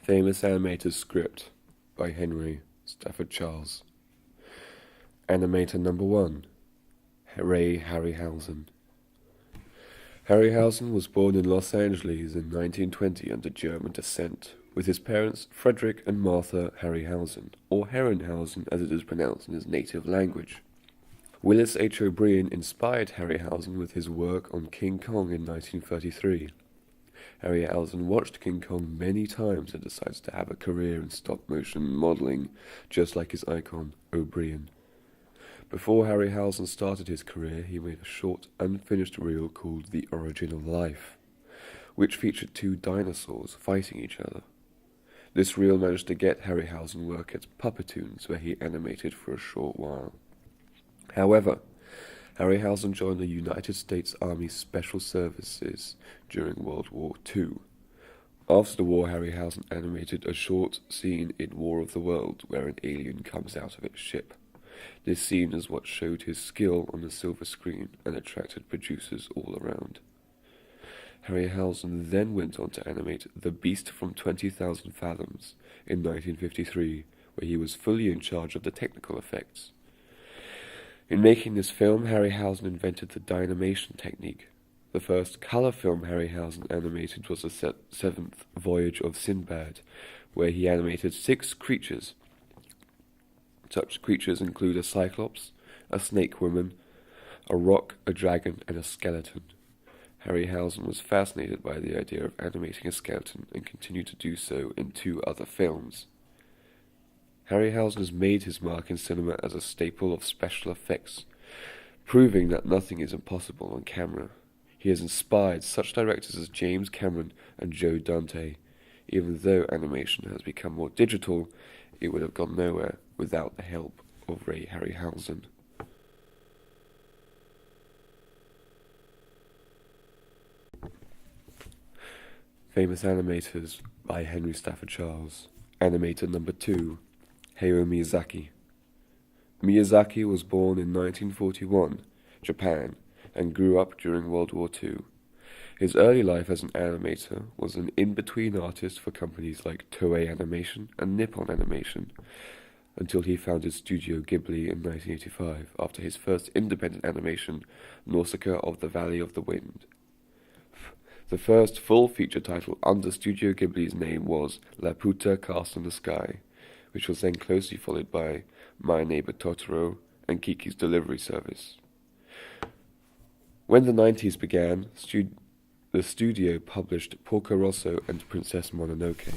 Famous Animators script by Henry Stafford Charles. Animator number 1, Ray Harryhausen. Harryhausen was born in Los Angeles in 1920 under German descent, with his parents Frederick and Martha Harryhausen, or Herrenhausen as it is pronounced in his native language. Willis H. O'Brien inspired Harryhausen with his work on King Kong in 1933. Harryhausen watched King Kong many times and decided to have a career in stop-motion modeling, just like his icon, O'Brien. Before Harryhausen started his career, he made a short, unfinished reel called The Origin of Life, which featured two dinosaurs fighting each other. This reel managed to get Harryhausen work at Puppetoons, where he animated for a short while. However, Harryhausen joined the United States Army Special Services during World War II. After the war, Harryhausen animated a short scene in War of the World where an alien comes out of its ship. This scene is what showed his skill on the silver screen and attracted producers all around. Harryhausen then went on to animate The Beast from 20,000 Fathoms in 1953, where he was fully in charge of the technical effects. In making this film, Harryhausen invented the dynamation technique. The first color film Harryhausen animated was The Seventh Voyage of Sinbad, where he animated 6 creatures. Such creatures include a cyclops, a snake woman, a rock, a dragon, and a skeleton. Harryhausen was fascinated by the idea of animating a skeleton and continued to do so in 2 other films. Harryhausen has made his mark in cinema as a staple of special effects, proving that nothing is impossible on camera. He has inspired such directors as James Cameron and Joe Dante. Even though animation has become more digital, it would have gone nowhere without the help of Ray Harryhausen. Famous Animators by Henry Stafford Charles. Animator number 2, Hayao Miyazaki. Miyazaki was born in 1941, Japan, and grew up during World War II. His early life as an animator was an in-between artist for companies like Toei Animation and Nippon Animation, until he founded Studio Ghibli in 1985 after his first independent animation, Nausicaa of the Valley of the Wind. The first full feature title under Studio Ghibli's name was Laputa Cast in the Sky, which was then closely followed by My Neighbor Totoro and Kiki's Delivery Service. When the 90s began, the studio published Porco Rosso and Princess Mononoke.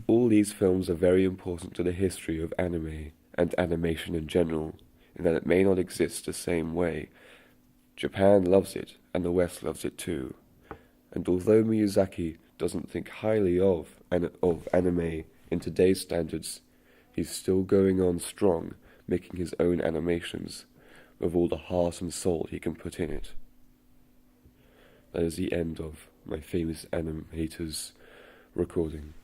All these films are very important to the history of anime and animation in general, in that it may not exist the same way. Japan loves it, and the West loves it too. And although Miyazaki doesn't think highly of anime in today's standards, he's still going on strong, making his own animations with all the heart and soul he can put in it. That is the end of my Famous Animators recording.